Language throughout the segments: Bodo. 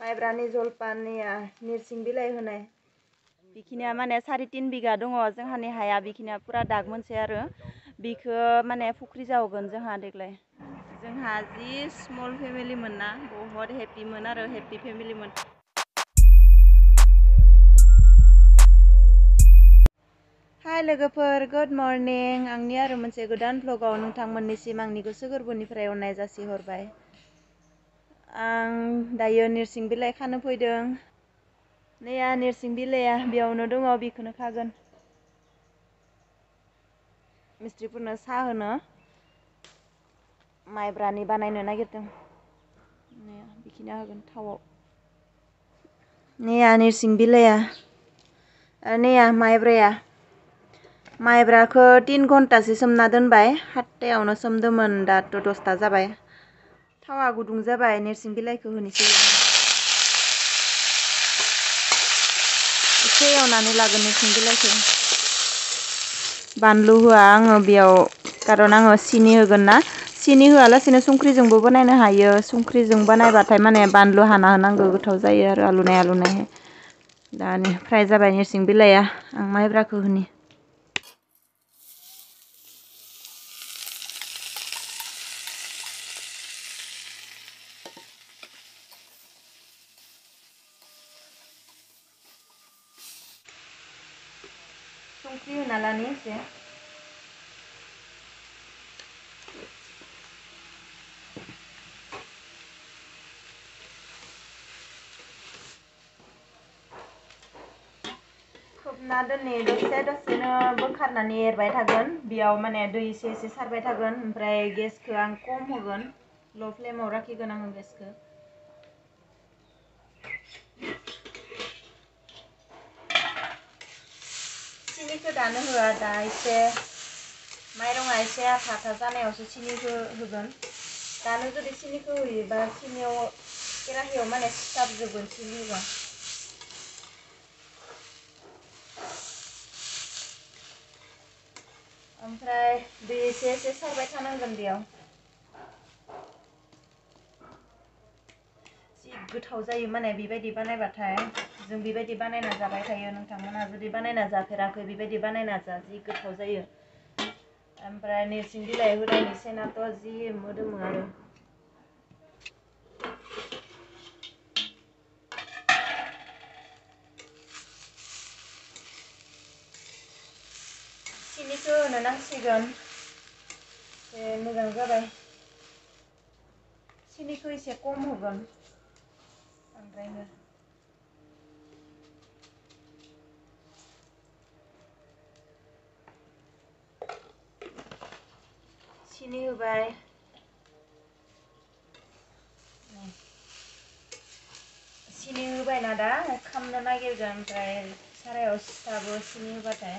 माइब्रानि जलपाननिया निरसिं बिलाइ होनाय बिखिनिया माने 3.5 बिगा दङ जोंहानि हाया बिखिनिया पुरा दाग मोनसे आरो बिखो माने फुख्रि जावगोन जोंहा देग्लाय जोंहा जि स्मल फेमिलि मोन ना बहुत हेपि मोन आरो हेपि फेमिलि मोन। हाय लोगोफोर गुड मर्निं आंनि आरो मोनसे गोदान भ्लगाव नोंथांमोननिसिम आंनि गोसो गोरबोनिफ्राय अननाय जासिहरबाय। आं दायो निरसिं बिलाइ खानो फैदों। नैया निरसिं बिलाइया बेयावनो दङ बेखौनो खागोन। मिस्ट्रिफोरनो साहा होनो माइब्रानि बानायनो नागिरदों। बिखिना होगोन थावआव। नैया निरसिं बिलाइया नैया माइब्राया माइब्राखौ 3 घन्टासो सोमना दोनबाय 7टायावनो सोमदोंमोन दाथ' 10ता जाबाय। थावा गुदुं जाबाय निरसिं बिलाइखौ होनोसै एसे एवनानै लागोन निरसिं बिलाइखौ। बानलु होआ आङो बेयाव खारन आङो सिनि होगोन ना सिनि होआलासिनो संख्रिजोंबो बानायनो हायो। संख्रिजों बानायबाथाय माने बानलु हाना होनांगौ गोथाव जायो आरो आलौनाय आलौनाय। दानि फ्राय जाबाय निरसिं बिलाइया आं माइब्राखौ होनि। संख्रि होना लानि एसे खोबना दोननि दसेनो बोखारनानै एरबाय थागोन बेयाव माने दै एसे सारबाय थागोन ओमफ्राय गेसखौ आं खम होगोन ल' फ्लेमाव राखिगोन आङो गेसखौ। सिनिखौ दानो होआ दा एसे माइरङा एसे आथा आथा जानायावसो सिनिखौ होगोन। दानो जुदि सिनिखौ होयोबा सिनियाव केराहियाव माने सिथाबजोबगोन सिनि होबा। ओमफ्राय दै एसे सारबाय थानांगोन बेयाव। जि गोथाव जायो माने बेबायदि बानायबाथाय जों बेबायदि बानायना जाबाय थायो। नोंथांमोनहा जुदि बानायना जाफेराखै बेबायदि बानायना जा जि गोथाव जायो। ओमफ्राय निरसिं बिलाइ होनायनि सेनाथ' जि मोदोमो आरो। सिनिखौ होनो नांसिगोन मोजां जाबाय। सिनिखौ एसे खम होगोन बांद्रायनो। सिनि होबाय सिनि होबायना दा खामनो नागिरगोन ओमफ्राय सारायाव सिथाबो सिनि होबाथाय।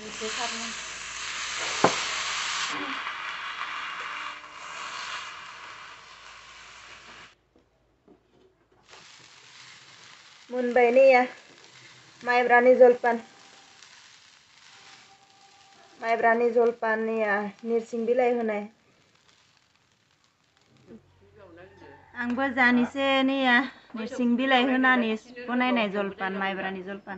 एसे सारनो मोनबाय नैया माइब्रानि जलपाननिया निरसिं बिलाइ होनाय। आंबो जानिसै नैया निरसिं बिलाइ होनानै बनायनाय जलपान माइब्रानि जलपान।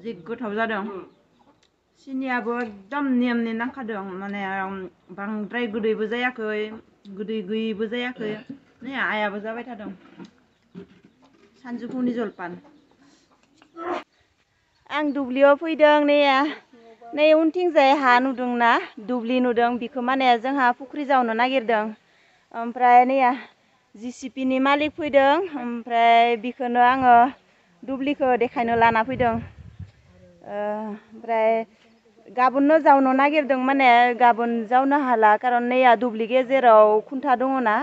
जि गोथाव जादों सिनियाबो एकदम नेमनि नांखादों माने बांद्राय गोदैबो जायाखै गोदै गैयैबो जायाखै। नै आइयाबो जाबाय थादों सानजौफुनि जलपान। आं दुब्लियाव फैदों नै उनथिंजाय हा नुदोंना दुब्लि नुदों बेखौ माने जोंहा फुख्रि जावनो नागिरदों। ओमफ्राय नैया जिसिपिनि मालिक फैदों ओमफ्राय बेखौनो आङो दुब्लिखौ देखायनो लाना फैदों। ओमफ्राय गाबोननो जावनो नागिरदों माने गाबोन जावनो हाला खारन नैया दुब्लि गेजेराव खुन्था दङ ना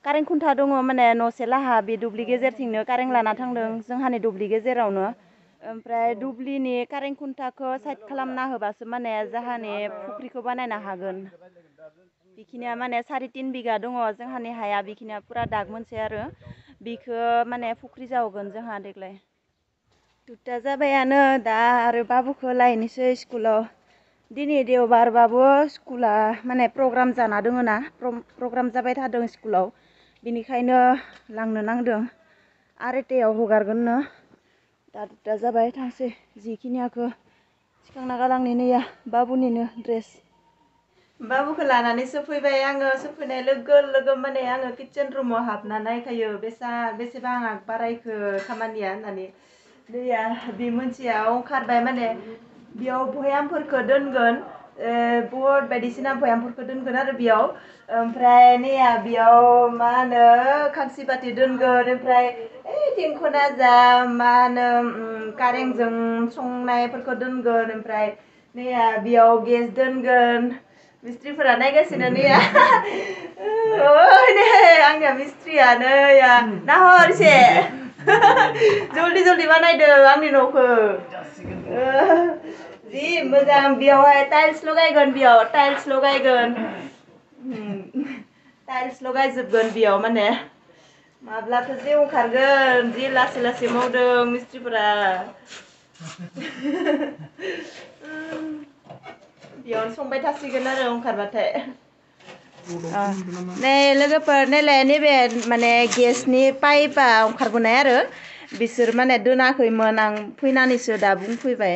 कारेन्ट खुन्था दङ माने न'से लाहा बे दुब्लि गेजेरथिंनो कारेन्ट लाना थांदों जोंहानि दुब्लि गेजेरावनो। ओमफ्राय दुब्लिनि कारेन्ट खुन्थाखौ साइड खालामना होबासो माने जाहानि फुख्रिखौ बानायनो हागोन। बेखिनिया माने 3.5 बिगा दङ जोंहानि हाया बेखिनिया पुरा दाग मोनसे आरो बिखौ माने फुख्रि जावगोन जोंहा देग्लाय। दुथा जाबायानो दा आरो बाबुखौ लायनोसै स्कुलाव दिनै देवबारबाबो स्कुला माने प्रग्राम जाना दङ ना प्रग्राम जाबाय थादों स्कुलाव बिनिखायनो लांनो नांदों आरोटायाव हगारगोननो दा दुथा जाबाय थांसै जिखिनियाखौ सिखांना गालांनि नैया बाबुनिनो ड्रेस बाबुखौ लानानै सफैबाय आङो सफैनाय लोगो लोगो माने आङो किचेन रुमाव हाबना नायखायो बेसेबां आग बारायखो खामानिया होननानै दैया बे मोनसेया ओंखारबाय माने बेयाव भयामफोरखौ दोनगोन बुहुद बायदिसिना भयामफोरखौ दोनगोन आरो बेयाव ओमफ्राय नैया बेयाव मा होनो खांसि बाथि दोनगोन ओमफ्राय थिंखना जा मा होनो कारेन्टजों संनायफोरखौ दोनगोन ओमफ्राय नैया बेयाव गेस दोनगोन मिस्ट्रिफोरा नायगासिनो नैया नै आंनिया मिस्ट्रियानो नाहर एसे जल्दि जल्दि बानायदों आंनि न'खौ जि मोजां बेयावहाय टाइल्स लगायगोन बेयाव टाइल्स लगायजोबगोन बेयाव माने माब्लाथो जे ओंखारगोन जि लासै लासै मावदों मिस्ट्रिफोरा बेयावनो संबाय थासिगोन आरो ओंखारबाथाय नै लोगोफोर नायलाय नैबे माने गेसनि पाइपआ ओंखारबोनाय आरो बिसोर माने दोनाखैमोन आं फैनानैसो दा बुंफैबाय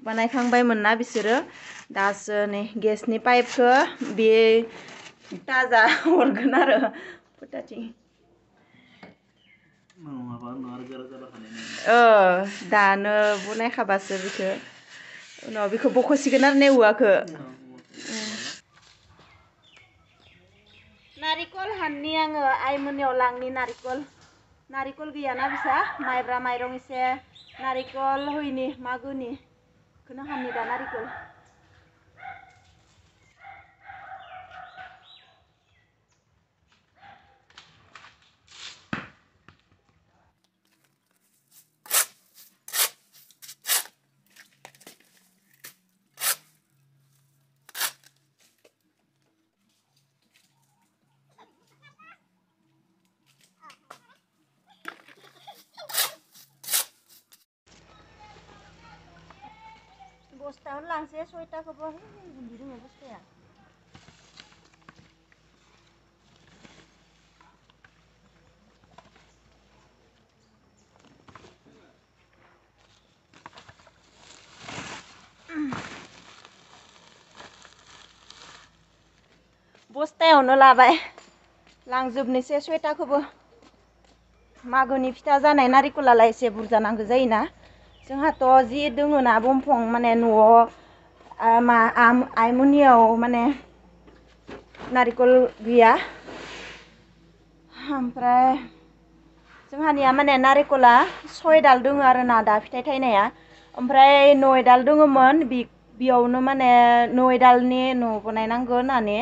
बानायखांबायमोन ना बिसोरो दासो नै गेसनि पाइपखौ बे ताजा हरगोन आरो फोथाथिं दानो बनायखाबासो बेखौ उनाव बेखौ बख'सिगोन आरो ने औवाखौ नारिकल हाननि आङो आइमोननियाव लांनि नारिकल गैयाना बिसा माइब्रा माइरं एसे नारिकल होयनि मागोनि बेखौनो हाननि दा नारिकल बस्थायावनो लांसै सयताखौबो गुन्दै दङ बस्थाया बस्थायावनो लाबाय लांजोबनोसै सयताखौबो मागोनि फिथा जानाय नारिकलालाय एसे बुरजा नांगौ जायोना जोंहाथ' जि दोङोना बंफं माने न'आव आइमोननियाव माने नारिकल गैया ओमफ्राय जोंहानिया माने नारिकला 6 दाल दङ आरो ना दा फिथाइ थायनाया ओमफ्राय 9 दाल दङमोन बेयावनो माने 9 दालनि न' बानायनांगौ होननानै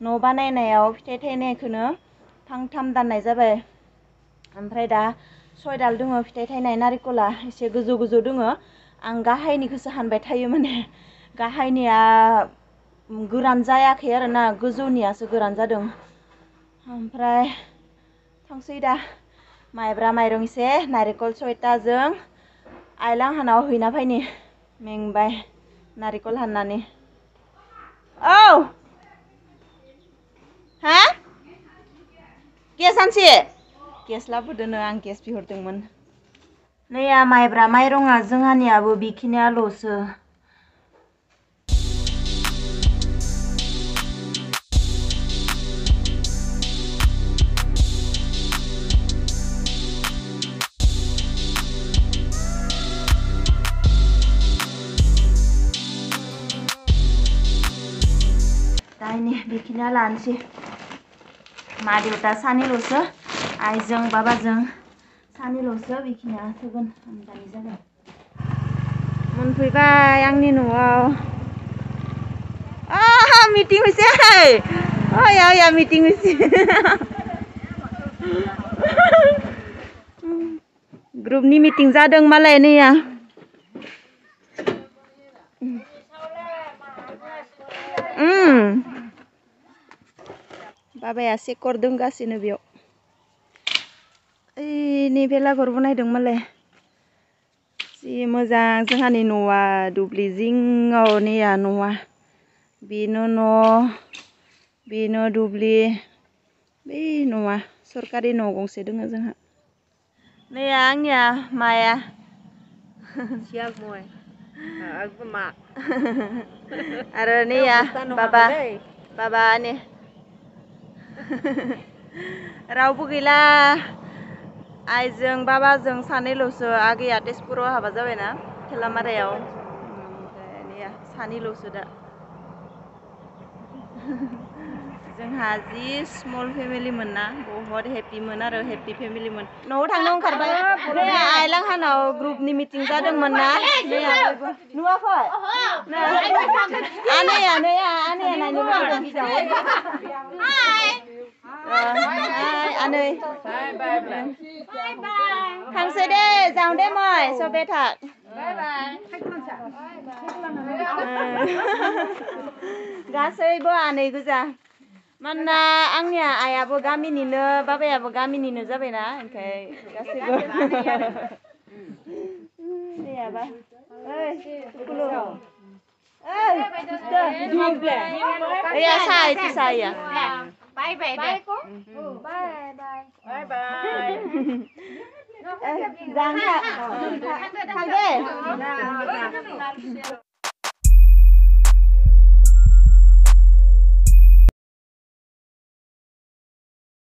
न' बानायनायाव फिथाइ थायनायखौनो फांथाम दाननाय जाबाय ओमफ्राय दा 6 दाल दङ फिथाइ थायनाय नारिकला एसे गोजौ गोजौ दङ आं गाहायनिखौसो हानबाय थायो माने गाहायनिया गोरान जायाखै आरो ना गोजौनियासो गोरान जादों ओमफ्राय थांसै दा माइब्रा माइरं एसे नारिकल 6ताजों आइलाहानाव हैना फैनि मेंबाय नारिकल हाननानै औ हा गेस हानसे गेस लाबोदोनो आं गेस बिहरदोंमोन नैया माइब्रा माइरङा जोंहानियाबो बेखिनियाल'सो दाइनि बेखिनिया लानोसै मा देउता सानैल'सो आइजों बाबाजों सानैल'सो बेखिनिया थोगोन दानि जागोन मोनफैबाय आंनि न'आव मिटिं हयसे ओया मिटिं हयसे ग्रुपनि मिटिं जादों मालाय नैया बाबाया सेकर दंगासिनो बेयाव ओइ नै बेलागर बनायदों मालाय जि मोजां जोंहानि न'आ दुब्लि जिङाव नैया न'आ बेनो न' बेनो दुब्लि बै न'आ सरकारि न' गंसे दङ जोंहा नैया आंनिया माया आरो नैया बाबा ने रावबो गैला आइजों बाबाजों सानैल'सो आगैया तेजपुराव हाबा जाबायना थेलामारायाव ओमफ्राय नैया सानैल'सो दा जोंहा जि स्मल फेमिलिमोन ना बहुत हेपिमोन आरो हेपि फेमिलिमोन न'आव थांनो ओंखारबाय नैया आइलांहानाव ग्रुपनि मिटिं जादोंमोन ना नैया बयबो नुवाखै आनैया नायनो लुबैदों आनै थांसै दे जाऊं दे मय सबे थाक गासैबो आनै गोजा मानोना आंनिया आइयाबो गामिनिनो बाबायाबो गामिनिनो जाबायना ओंखाय गासैबो नैयाबा ओइ खुलु ओइ ओइया साइया Bye bye. Bye cô. Bye bye. Bye bye. Giang thằng đi.